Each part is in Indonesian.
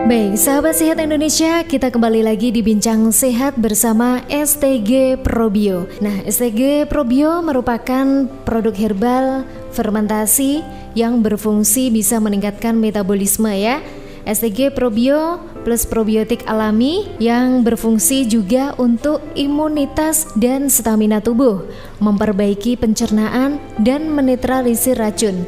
Baik, sahabat sehat Indonesia, kita kembali lagi di Bincang Sehat bersama STG Probio. Nah, STG Probio merupakan produk herbal fermentasi yang berfungsi bisa meningkatkan metabolisme ya. STG Probio plus probiotik alami yang berfungsi juga untuk imunitas dan stamina tubuh, memperbaiki pencernaan dan menetralisir racun.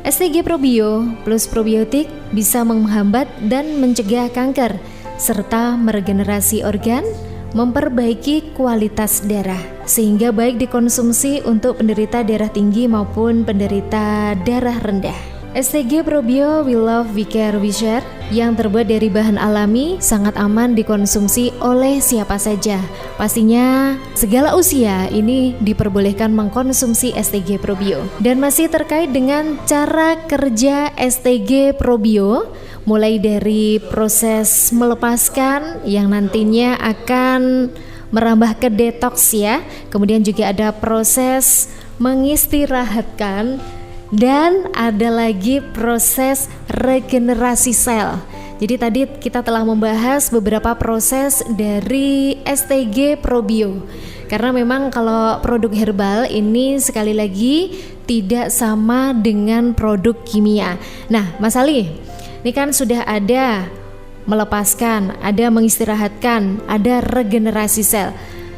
STG Probio plus probiotik bisa menghambat dan mencegah kanker, serta meregenerasi organ, memperbaiki kualitas darah, sehingga baik dikonsumsi untuk penderita darah tinggi maupun penderita darah rendah. STG Probio We Love We Care We Share yang terbuat dari bahan alami sangat aman dikonsumsi oleh siapa saja. Pastinya segala usia ini diperbolehkan mengkonsumsi STG Probio. Dan masih terkait dengan cara kerja STG Probio, mulai dari proses melepaskan yang nantinya akan merambah ke detox ya. Kemudian juga ada proses mengistirahatkan, dan ada lagi proses regenerasi sel. Jadi tadi kita telah membahas beberapa proses dari STG Probio. Karena memang kalau produk herbal ini sekali lagi tidak sama dengan produk kimia. Nah, Mas Ali, ini kan sudah ada melepaskan, ada mengistirahatkan, ada regenerasi sel.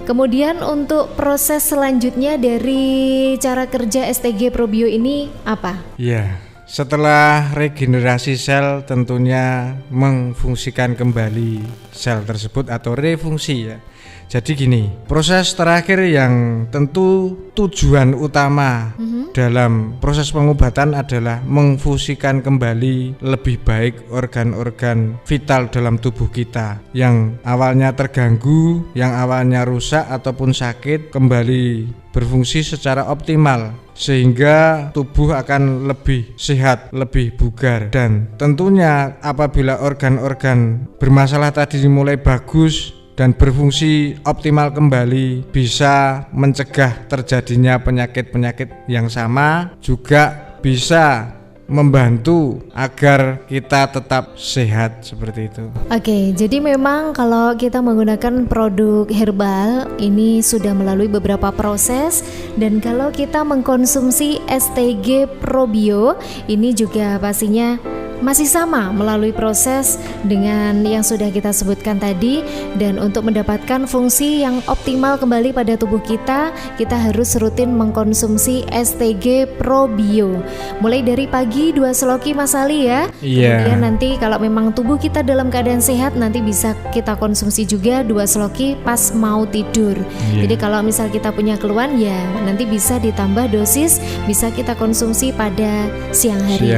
Kemudian untuk proses selanjutnya dari cara kerja STG Probio ini apa? Ya, setelah regenerasi sel tentunya memfungsikan kembali sel tersebut atau refungsi ya. Jadi gini, proses terakhir yang tentu tujuan utama dalam proses pengobatan adalah memfungsikan kembali lebih baik organ-organ vital dalam tubuh kita yang awalnya terganggu, yang awalnya rusak ataupun sakit kembali berfungsi secara optimal, sehingga tubuh akan lebih sehat, lebih bugar. Dan tentunya apabila organ-organ bermasalah tadi mulai bagus dan berfungsi optimal kembali, bisa mencegah terjadinya penyakit-penyakit yang sama, juga bisa membantu agar kita tetap sehat seperti itu. Oke, jadi memang kalau kita menggunakan produk herbal ini sudah melalui beberapa proses, dan kalau kita mengkonsumsi STG Probio ini juga pastinya masih sama melalui proses dengan yang sudah kita sebutkan tadi. Dan untuk mendapatkan fungsi yang optimal kembali pada tubuh kita, kita harus rutin mengkonsumsi STG Probio. Mulai dari pagi 2 seloki Mas Ali ya. Kemudian nanti kalau memang tubuh kita dalam keadaan sehat, nanti bisa kita konsumsi juga 2 seloki pas mau tidur. Jadi kalau misal kita punya keluhan ya nanti bisa ditambah dosis, bisa kita konsumsi pada siang hari.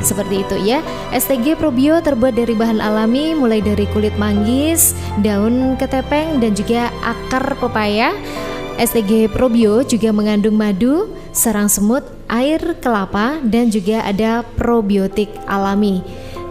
Seperti itu ya. STG Probio terbuat dari bahan alami mulai dari kulit manggis, daun ketepeng, dan juga akar pepaya. STG Probio juga mengandung madu, sarang semut, air kelapa, dan juga ada probiotik alami.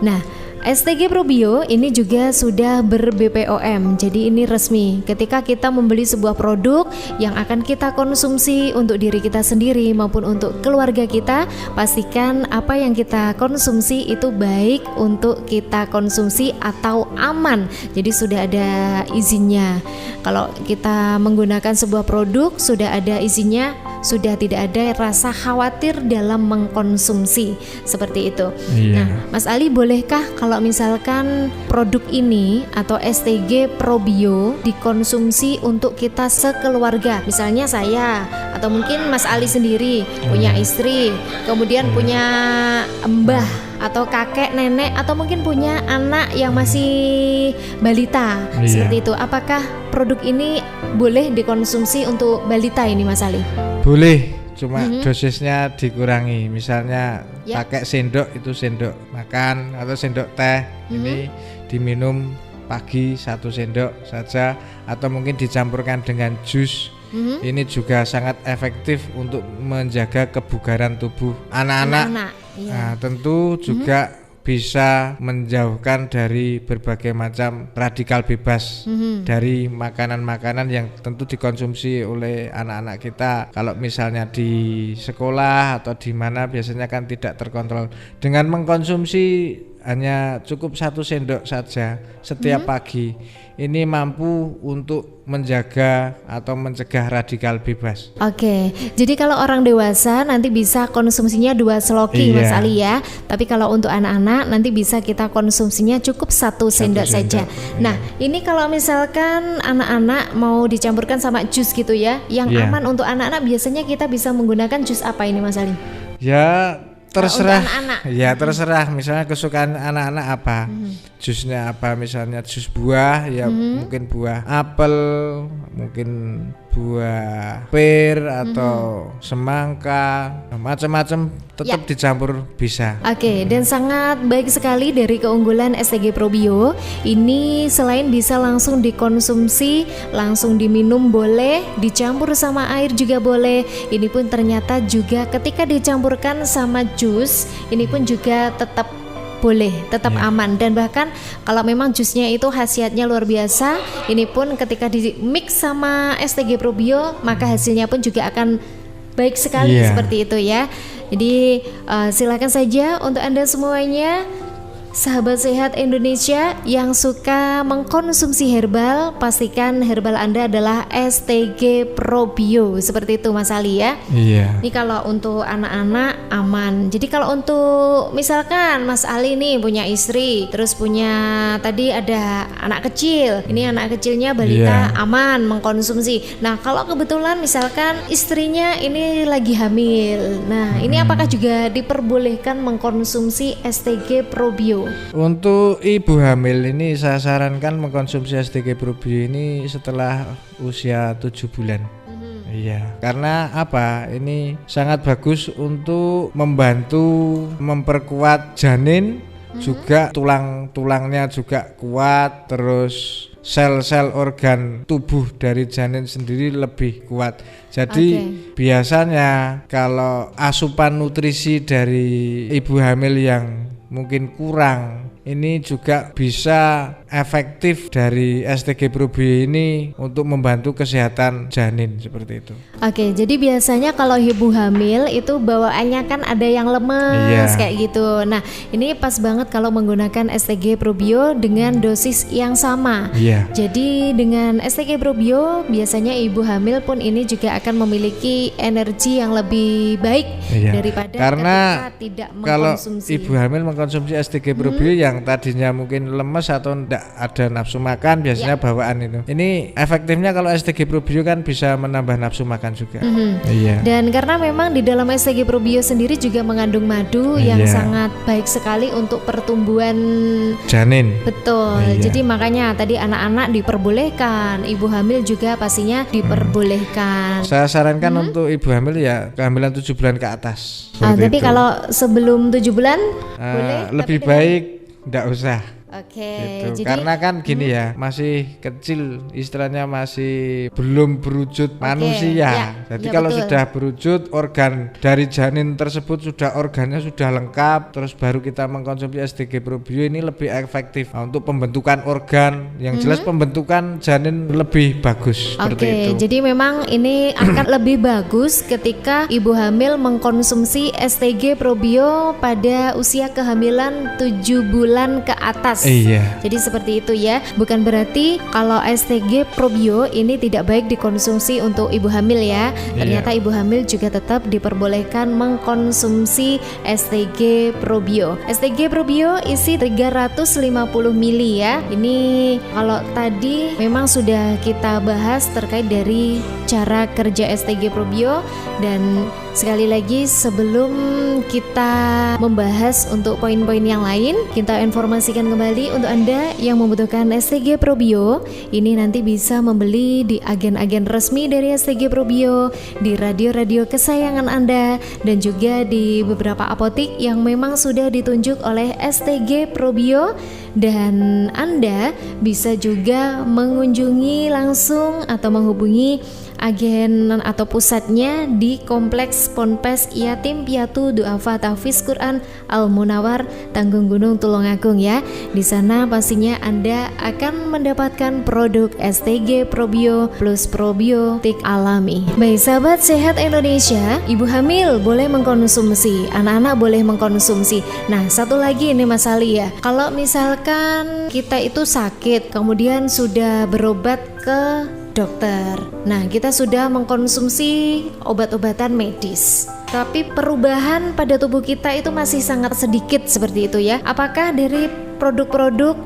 Nah, STG Probio ini juga sudah ber-BPOM, jadi ini resmi. Ketika kita membeli sebuah produk yang akan kita konsumsi untuk diri kita sendiri maupun untuk keluarga kita, pastikan apa yang kita konsumsi itu baik untuk kita konsumsi atau aman. Jadi sudah ada izinnya. Kalau kita menggunakan sebuah produk sudah ada izinnya, sudah tidak ada rasa khawatir dalam mengkonsumsi seperti itu. Nah, Mas Ali, bolehkah kalau misalkan produk ini atau STG Probio dikonsumsi untuk kita sekeluarga? Misalnya saya atau mungkin Mas Ali sendiri punya istri, kemudian punya mbah atau kakek, nenek, atau mungkin punya anak yang masih balita. Seperti itu. Apakah produk ini boleh dikonsumsi untuk balita ini Mas Ali? Boleh, cuma dosisnya dikurangi. Misalnya pakai sendok, itu sendok makan atau sendok teh, ini diminum pagi 1 sendok saja, atau mungkin dicampurkan dengan jus. Ini juga sangat efektif untuk menjaga kebugaran tubuh anak-anak. Nah, tentu juga bisa menjauhkan dari berbagai macam radikal bebas dari makanan-makanan yang tentu dikonsumsi oleh anak-anak kita. Kalau misalnya di sekolah atau di mana biasanya kan tidak terkontrol. Dengan mengkonsumsi hanya cukup 1 sendok saja setiap pagi. Ini mampu untuk menjaga atau mencegah radikal bebas. Oke, jadi kalau orang dewasa nanti bisa konsumsinya 2 seloki Mas Ali ya. Tapi kalau untuk anak-anak nanti bisa kita konsumsinya cukup 1 sendok saja. Nah, ini kalau misalkan anak-anak mau dicampurkan sama jus gitu ya, yang aman untuk anak-anak biasanya kita bisa menggunakan jus apa ini Mas Ali? Ya terserah, anak-anak. Ya terserah. Misalnya kesukaan anak-anak apa, jusnya apa, misalnya jus buah, ya mungkin buah apel, mungkin buah pir atau semangka, macam-macam tetap dicampur bisa. Oke, dan sangat baik sekali dari keunggulan STG Probio. Ini selain bisa langsung dikonsumsi, langsung diminum boleh, dicampur sama air juga boleh. Ini pun ternyata juga ketika dicampurkan sama jus, ini pun juga tetap boleh, tetap aman. Dan bahkan kalau memang jusnya itu khasiatnya luar biasa, ini pun ketika di mix sama STG Probio maka hasilnya pun juga akan baik sekali seperti itu ya. Jadi silakan saja untuk Anda semuanya, sahabat sehat Indonesia yang suka mengkonsumsi herbal, pastikan herbal Anda adalah STG Probio. Seperti itu Mas Ali ya. Iya. Ini kalau untuk anak-anak aman. Jadi kalau untuk misalkan Mas Ali nih punya istri, terus punya tadi ada anak kecil. Ini anak kecilnya balita aman mengkonsumsi. Nah, kalau kebetulan misalkan istrinya ini lagi hamil. Nah, ini apakah juga diperbolehkan mengkonsumsi STG Probio? Untuk ibu hamil ini saya sarankan mengkonsumsi STG Probio ini setelah usia 7 bulan. Iya, karena apa? Ini sangat bagus untuk membantu memperkuat janin, juga tulang-tulangnya juga kuat, terus sel-sel organ tubuh dari janin sendiri lebih kuat. Jadi biasanya kalau asupan nutrisi dari ibu hamil yang mungkin kurang, ini juga bisa efektif dari STG Probio ini untuk membantu kesehatan janin seperti itu. Oke, jadi biasanya kalau ibu hamil itu bawaannya kan ada yang lemes kayak gitu. Nah, ini pas banget kalau menggunakan STG Probio dengan dosis yang sama. Jadi dengan STG Probio biasanya ibu hamil pun ini juga akan memiliki energi yang lebih baik daripada karena ketika tidak kalau mengkonsumsi. ibu hamil mengkonsumsi STG Probio yang tadinya mungkin lemes atau tidak ada nafsu makan, biasanya bawaan itu. Ini efektifnya kalau STG Probio kan bisa menambah nafsu makan juga. Dan karena memang di dalam STG Probio sendiri juga mengandung madu yang sangat baik sekali untuk pertumbuhan janin. Betul. Jadi makanya tadi anak-anak diperbolehkan, ibu hamil juga pastinya diperbolehkan. Saya sarankan untuk ibu hamil ya kehamilan 7 bulan ke atas. Tapi kalau sebelum 7 bulan boleh, lebih baik tidak usah. Oke, gitu. jadi Karena kan gini ya, masih kecil, istilahnya masih belum berwujud manusia. Jadi kalau betul. sudah berwujud, organ dari janin tersebut organnya sudah lengkap, terus baru kita mengkonsumsi STG Probio ini lebih efektif untuk pembentukan organ. Yang jelas pembentukan janin lebih bagus seperti itu. Jadi memang ini akan lebih bagus ketika ibu hamil mengkonsumsi STG Probio pada usia kehamilan 7 bulan ke atas. Jadi seperti itu ya. Bukan berarti kalau STG Probio ini tidak baik dikonsumsi untuk ibu hamil ya. Ternyata ibu hamil juga tetap diperbolehkan mengkonsumsi STG Probio. STG Probio isi 350 ml ya. Ini kalau tadi memang sudah kita bahas terkait dari cara kerja STG Probio. Dan sekali lagi sebelum kita membahas untuk poin-poin yang lain, kita informasikan kembali untuk Anda yang membutuhkan STG Probio, ini nanti bisa membeli di agen-agen resmi dari STG Probio, di radio-radio kesayangan Anda, dan juga di beberapa apotik yang memang sudah ditunjuk oleh STG Probio. Dan Anda bisa juga mengunjungi langsung atau menghubungi agen atau pusatnya di Kompleks Ponpes Yatim Piatu Duafa Tahfiz Quran Al Munawar, Tanggung Gunung Tulungagung ya. Di sana pastinya Anda akan mendapatkan produk STG Probio plus probiotik alami. Baik sahabat sehat Indonesia, ibu hamil boleh mengkonsumsi, anak-anak boleh mengkonsumsi. Nah, satu lagi ini Mas Ali ya, kalau misalkan kita itu sakit kemudian sudah berobat ke dokter, nah kita sudah mengkonsumsi obat-obatan medis, tapi perubahan pada tubuh kita itu masih sangat sedikit seperti itu ya. Apakah dari produk-produk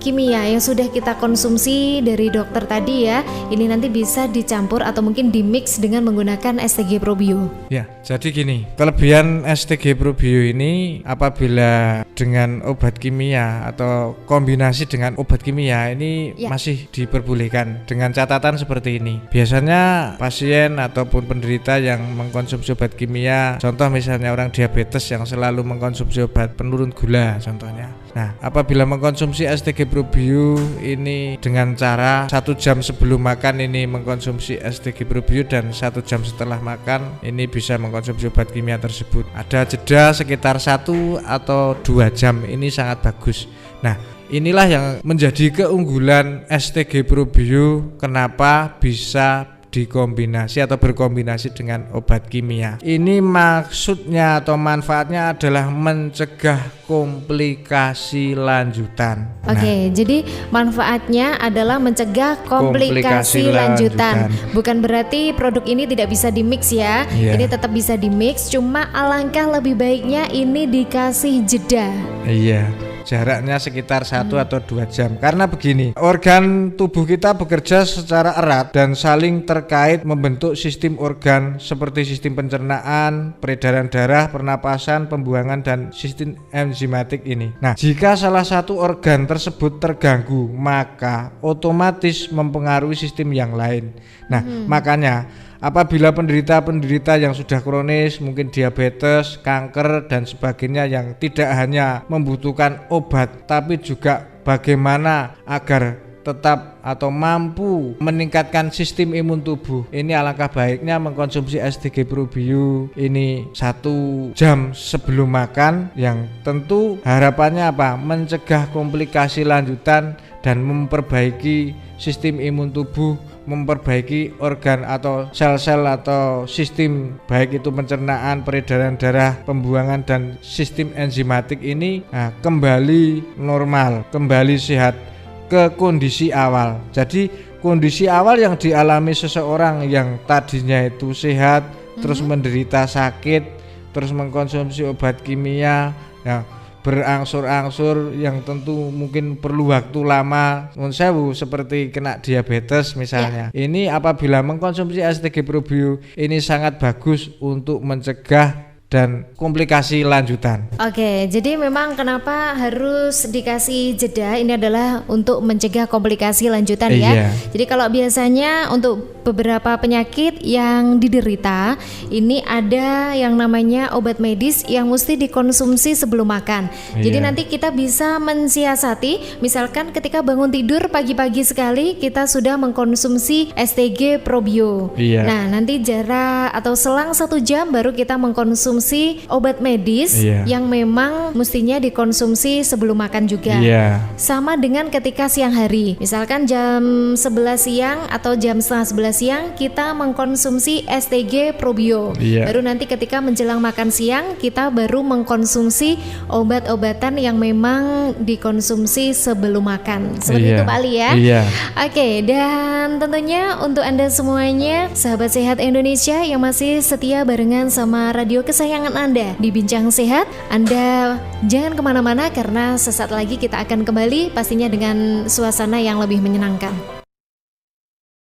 kimia yang sudah kita konsumsi dari dokter tadi ya, ini nanti bisa dicampur atau mungkin dimix dengan menggunakan STG Probio? Ya, jadi gini, kelebihan STG Probio ini apabila dengan obat kimia atau kombinasi dengan obat kimia ini masih diperbolehkan dengan catatan seperti ini. Biasanya pasien ataupun penderita yang mengkonsumsi obat kimia, contoh misalnya orang diabetes yang selalu mengkonsumsi obat penurun gula contohnya. Nah, apabila mengkonsumsi STG Probio ini dengan cara 1 jam sebelum makan ini mengkonsumsi STG Probio dan 1 jam setelah makan ini bisa mengkonsumsi obat kimia tersebut. Ada jeda sekitar 1 atau 2 jam, ini sangat bagus. Nah, inilah yang menjadi keunggulan STG Probio, kenapa bisa dikombinasi atau berkombinasi dengan obat kimia. Ini maksudnya atau manfaatnya adalah mencegah komplikasi lanjutan. Oke, jadi manfaatnya adalah mencegah komplikasi lanjutan. Bukan berarti produk ini tidak bisa dimix ya. Ini tetap bisa dimix, cuma alangkah lebih baiknya ini dikasih jeda. Iya. Jaraknya sekitar 1 atau 2 jam. Karena begini, organ tubuh kita bekerja secara erat dan saling terkait membentuk sistem organ seperti sistem pencernaan, peredaran darah, pernapasan, pembuangan, dan sistem enzimatik ini. Nah, jika salah satu organ tersebut terganggu, maka otomatis mempengaruhi sistem yang lain. Nah, makanya apabila penderita-penderita yang sudah kronis, mungkin diabetes, kanker dan sebagainya yang tidak hanya membutuhkan obat tapi juga bagaimana agar tetap atau mampu meningkatkan sistem imun tubuh, ini alangkah baiknya mengkonsumsi STG Probio ini 1 jam sebelum makan, yang tentu harapannya apa? Mencegah komplikasi lanjutan dan memperbaiki sistem imun tubuh, memperbaiki organ atau sel-sel atau sistem baik itu pencernaan, peredaran darah, pembuangan dan sistem enzimatik ini kembali normal, kembali sehat ke kondisi awal. Jadi kondisi awal yang dialami seseorang yang tadinya itu sehat terus menderita sakit, terus mengkonsumsi obat kimia berangsur-angsur yang tentu mungkin perlu waktu lama, seperti kena diabetes misalnya. Ini apabila mengkonsumsi STG Probio ini sangat bagus untuk mencegah dan komplikasi lanjutan. Oke, jadi memang kenapa harus dikasih jeda ini adalah untuk mencegah komplikasi lanjutan ya. Jadi kalau biasanya untuk beberapa penyakit yang diderita ini ada yang namanya obat medis yang mesti dikonsumsi sebelum makan. Jadi nanti kita bisa mensiasati, misalkan ketika bangun tidur pagi-pagi sekali kita sudah mengkonsumsi STG Probio. Nah, nanti jarak atau selang 1 jam baru kita mengkonsumsi obat medis yang memang mestinya dikonsumsi sebelum makan juga. Sama dengan ketika siang hari, misalkan jam 11 siang atau jam setengah 11 siang kita mengkonsumsi STG Probio. Baru nanti ketika menjelang makan siang kita baru mengkonsumsi obat-obatan yang memang dikonsumsi sebelum makan. Seperti itu Pak Ali ya. Oke, dan tentunya untuk Anda semuanya sahabat sehat Indonesia yang masih setia barengan sama radio kesayangan Anda di Bincang Sehat, Anda jangan kemana-mana karena sesaat lagi kita akan kembali pastinya dengan suasana yang lebih menyenangkan.